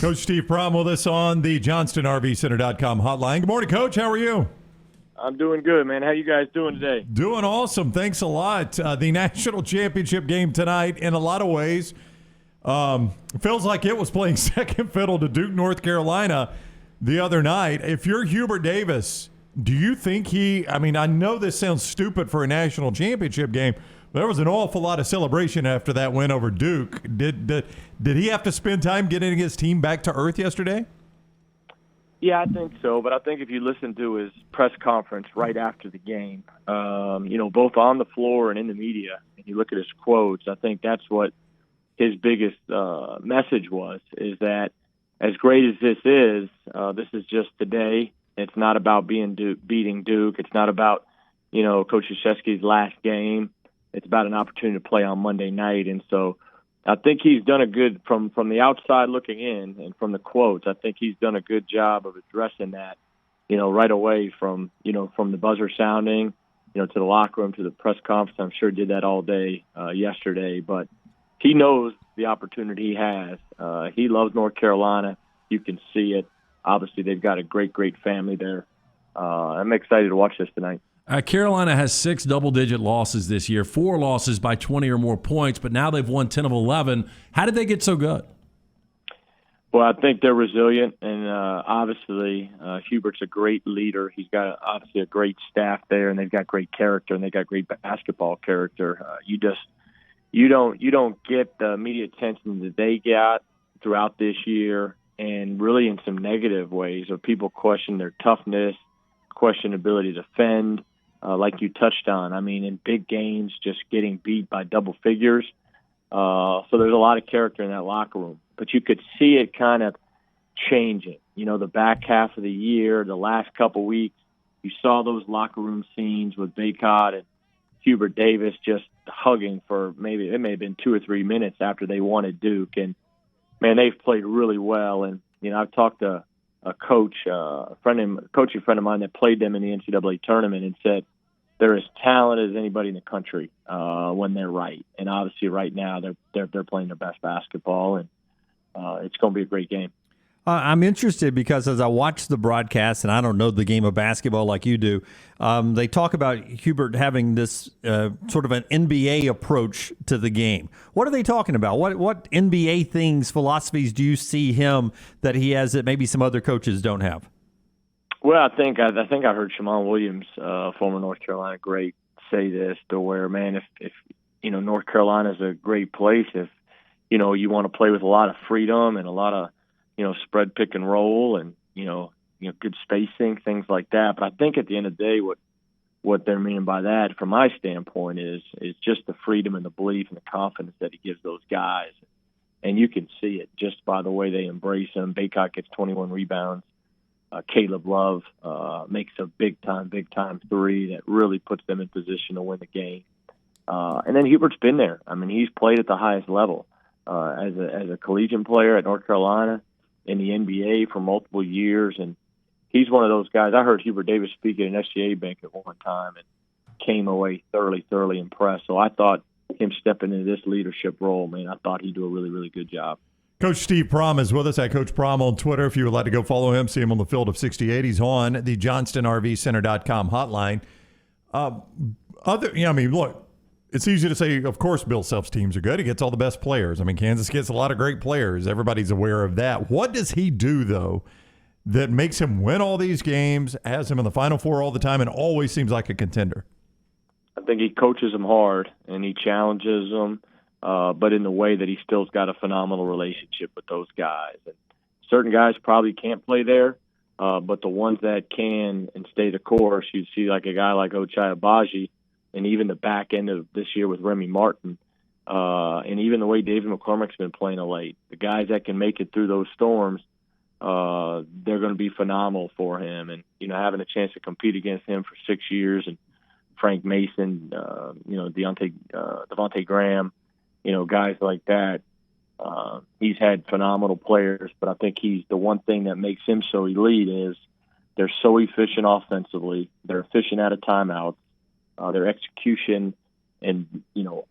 Coach Steve Prohm with us on the JohnstonRVCenter.com hotline. Good morning, Coach. How are you? I'm doing good, man. How you guys doing today? Doing awesome. Thanks a lot. The national championship game tonight, in a lot of ways, feels like it was playing second fiddle to Duke, North Carolina the other night. If you're Hubert Davis, do you think I know this sounds stupid for a national championship game, but there was an awful lot of celebration after that win over Duke. Did he have to spend time getting his team back to earth yesterday? Yeah, I think so. But I think if you listen to his press conference right after the game, both on the floor and in the media, and you look at his quotes, I think that's what his biggest message was, is that as great as this is just today. It's not about beating Duke. It's not about, Coach Krzyzewski's last game. It's about an opportunity to play on Monday night. And so I think he's done a good, from the outside looking in and from the quotes, I think he's done a good job of addressing that, right away from the buzzer sounding, to the locker room, to the press conference. I'm sure he did that all day yesterday. But he knows the opportunity he has. He loves North Carolina. You can see it. Obviously, they've got a great, great family there. I'm excited to watch this tonight. Carolina has 6 double-digit losses this year, 4 losses by 20 or more points, but now they've won 10 of 11. How did they get so good? Well, I think they're resilient, and obviously Hubert's a great leader. He's got obviously a great staff there, and they've got great character, and they've got great basketball character. You don't get the media attention that they got throughout this year, and really in some negative ways, of people question their toughness, question ability to defend, like you touched on. I mean, in big games, just getting beat by double figures. So there's a lot of character in that locker room. But you could see it kind of changing. The back half of the year, the last couple weeks, you saw those locker room scenes with Baycott and Hubert Davis just hugging for it may have been 2 or 3 minutes after they won at Duke. And, man, they've played really well. And, I've talked to a coaching friend of mine that played them in the NCAA tournament and said they're as talented as anybody in the country when they're right. And obviously right now they're playing their best basketball, and it's going to be a great game. I'm interested because as I watch the broadcast, and I don't know the game of basketball like you do, they talk about Hubert having this sort of an NBA approach to the game. What are they talking about? What NBA things, philosophies do you see him that he has that maybe some other coaches don't have? Well, I think I heard Shammond Williams, former North Carolina great, say this, to where, man, if North Carolina's a great place, if you want to play with a lot of freedom and a lot of spread pick and roll and, good spacing, things like that. But I think at the end of the day, what they're meaning by that, from my standpoint, is just the freedom and the belief and the confidence that he gives those guys. And you can see it just by the way they embrace him. Baycott gets 21 rebounds. Caleb Love makes a big-time three that really puts them in position to win the game. And then Hubert's been there. I mean, he's played at the highest level as a collegiate player at North Carolina, in the NBA for multiple years, and he's one of those guys. I heard Hubert Davis speak at an SGA bank at one time and came away thoroughly impressed. So I thought him stepping into this leadership role, man, I thought he'd do a really, really good job. Coach Steve Prohm is with us at Coach Prohm on Twitter. If you would like to go follow him, see him on the field of 68. He's on the JohnstonRVCenter.com hotline. Look, it's easy to say, of course, Bill Self's teams are good. He gets all the best players. I mean, Kansas gets a lot of great players. Everybody's aware of that. What does he do, though, that makes him win all these games, has him in the Final Four all the time, and always seems like a contender? I think he coaches them hard, and he challenges them, but in the way that he still's got a phenomenal relationship with those guys. And certain guys probably can't play there, but the ones that can and stay the course, you see like a guy like Ochai Agbaji, and even the back end of this year with Remy Martin, and even the way David McCormick's been playing of late. The guys that can make it through those storms, they're going to be phenomenal for him. And, having a chance to compete against him for 6 years, and Frank Mason, Devontae Graham, guys like that. He's had phenomenal players, but I think the one thing that makes him so elite is they're so efficient offensively. They're efficient out of timeouts. Their execution and,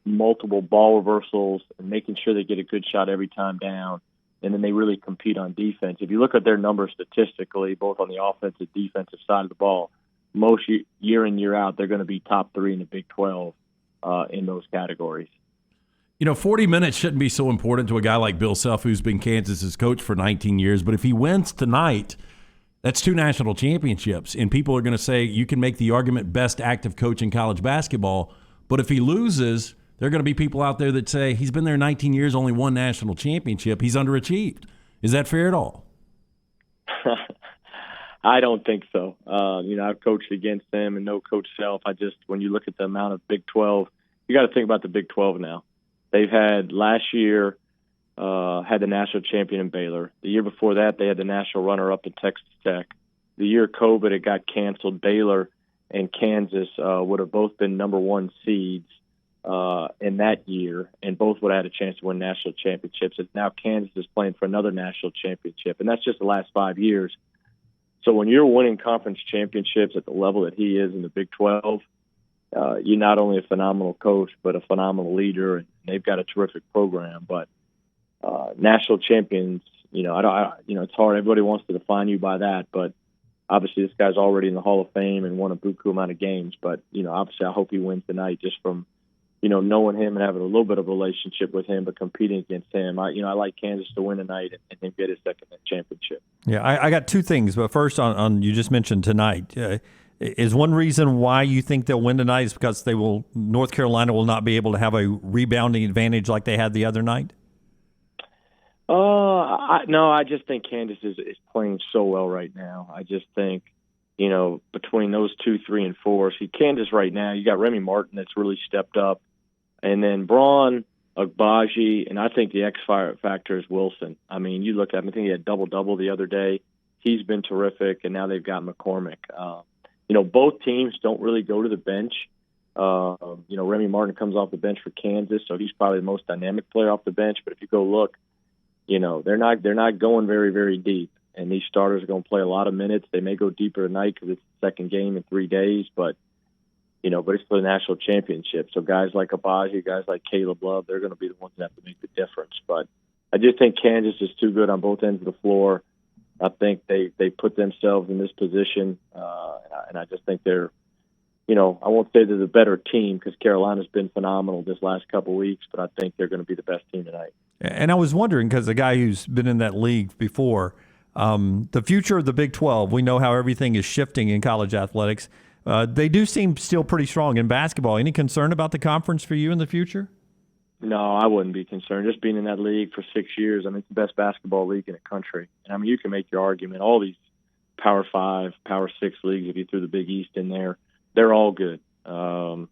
multiple ball reversals and making sure they get a good shot every time down and then they really compete on defense. If you look at their numbers statistically, both on the offensive defensive side of the ball, most year in, year out, they're going to be top 3 in the Big 12 in those categories. 40 minutes shouldn't be so important to a guy like Bill Self, who's been Kansas's coach for 19 years. But if he wins tonight, that's 2 national championships. And people are going to say you can make the argument best active coach in college basketball. But if he loses, there are going to be people out there that say he's been there 19 years, only 1 national championship. He's underachieved. Is that fair at all? I don't think so. I've coached against them and know Coach Self. When you look at the amount of Big 12, you got to think about the Big 12 now. They've had last year had the national champion in Baylor. The year before that, they had the national runner-up in Texas Tech. The year COVID, it got canceled. Baylor and Kansas would have both been number 1 seeds in that year, and both would have had a chance to win national championships. And now Kansas is playing for another national championship, and that's just the last 5 years. So when you're winning conference championships at the level that he is in the Big 12, you're not only a phenomenal coach, but a phenomenal leader, and they've got a terrific program. But national champions, it's hard. Everybody wants to define you by that, but obviously this guy's already in the Hall of Fame and won a buku amount of games. But obviously I hope he wins tonight, just from knowing him and having a little bit of a relationship with him, but competing against him. I like Kansas to win tonight and then get his second championship. Yeah, I got 2 things, but first on you just mentioned tonight. Is one reason why you think they'll win tonight is because North Carolina will not be able to have a rebounding advantage like they had the other night? No, I just think Kansas is playing so well right now. I just think, between those 2, 3, and 4, Kansas right now, you got Remy Martin that's really stepped up, and then Braun, Agbaji, and I think the X factor is Wilson. I mean, you look at him, I think he had double-double the other day. He's been terrific, and now they've got McCormick. Both teams don't really go to the bench. Remy Martin comes off the bench for Kansas, so he's probably the most dynamic player off the bench. But if you go look, they're not going very, very deep. And these starters are going to play a lot of minutes. They may go deeper tonight because it's the second game in 3 days, but it's for the national championship. So guys like Agbaji, guys like Caleb Love, they're going to be the ones that have to make the difference. But I just think Kansas is too good on both ends of the floor. I think they put themselves in this position, and I just think they're, I won't say they're the better team because Carolina's been phenomenal this last couple of weeks, but I think they're going to be the best team tonight. And I was wondering, because a guy who's been in that league before, the future of the Big 12, we know how everything is shifting in college athletics. They do seem still pretty strong in basketball. Any concern about the conference for you in the future? No, I wouldn't be concerned. Just being in that league for 6 years, it's the best basketball league in the country. And you can make your argument. All these Power 5, Power 6 leagues, if you threw the Big East in there, they're all good. They're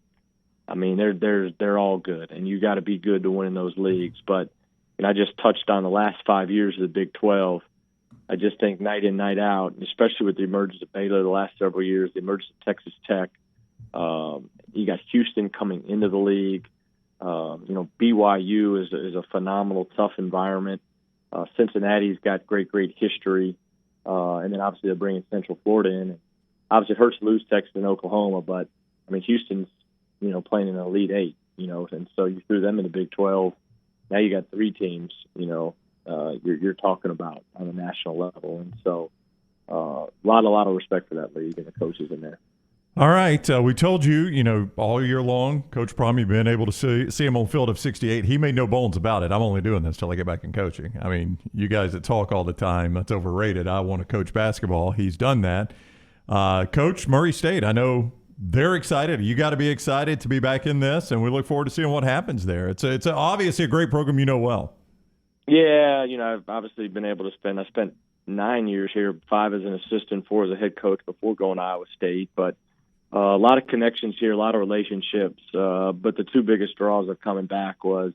all good, and you got to be good to win in those leagues. But I just touched on the last 5 years of the Big 12. I just think night in, night out, especially with the emergence of Baylor the last several years, the emergence of Texas Tech. You got Houston coming into the league. BYU is a phenomenal, tough environment. Cincinnati's got great history. And then obviously they're bringing Central Florida in. Obviously it hurts to lose Texas and Oklahoma, but Houston's, playing in an Elite 8, and so you threw them in the Big 12. Now you got 3 teams, you're talking about on a national level. And so a lot of respect for that league and the coaches in there. All right. We told you, all year long, Coach Prohm, you've been able to see him on field of 68. He made no bones about it. I'm only doing this till I get back in coaching. You guys that talk all the time, that's overrated. I want to coach basketball. He's done that. Coach, Murray State, I know they're excited. You got to be excited to be back in this, and we look forward to seeing what happens there. It's obviously a great program you know well. Yeah, I've obviously been able to I spent 9 years here, 5 as an assistant, 4 as a head coach before going to Iowa State, but a lot of connections here, a lot of relationships. But the 2 biggest draws of coming back was,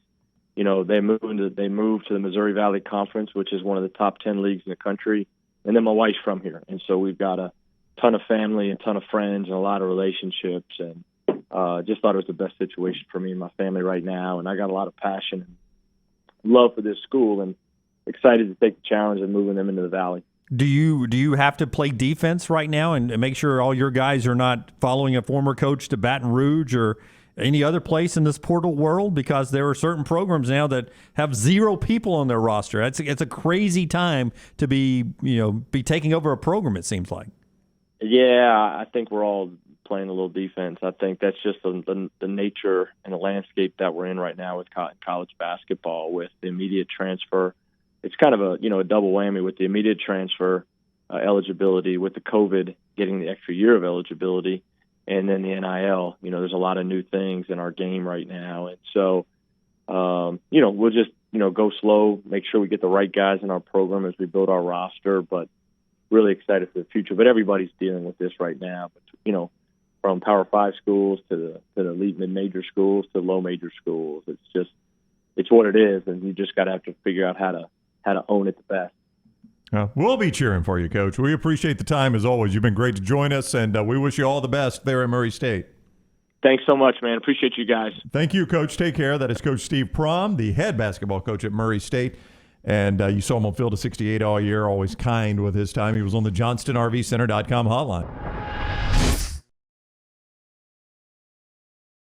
they moved to the Missouri Valley Conference, which is one of the top 10 leagues in the country. And then my wife's from here. And so we've got a ton of family, a ton of friends, and a lot of relationships. And just thought it was the best situation for me and my family right now. And I got a lot of passion and love for this school and excited to take the challenge of moving them into the Valley. Do you have to play defense right now and make sure all your guys are not following a former coach to Baton Rouge, or any other place in this portal world? Because there are certain programs now that have 0 people on their roster. It's a crazy time to be taking over a program, it seems like. Yeah, I think we're all playing a little defense. I think that's just the nature and the landscape that we're in right now with college basketball, with the immediate transfer. It's kind of a double whammy with the immediate transfer eligibility, with the COVID getting the extra year of eligibility, and then the NIL. There's a lot of new things in our game right now, and so we'll just go slow, make sure we get the right guys in our program as we build our roster, but really excited for the future. But everybody's dealing with this right now. But from Power 5 schools to the elite mid-major schools to low major schools, it's what it is, and you just got to have to figure out how to own it the best. We'll be cheering for you, Coach. We appreciate the time as always. You've been great to join us, and we wish you all the best there at Murray State. Thanks so much, man. Appreciate you guys. Thank you, Coach. Take care. That is Coach Steve Prohm, the head basketball coach at Murray State. And you saw him on field of 68 all year, always kind with his time. He was on the JohnstonRVCenter.com hotline.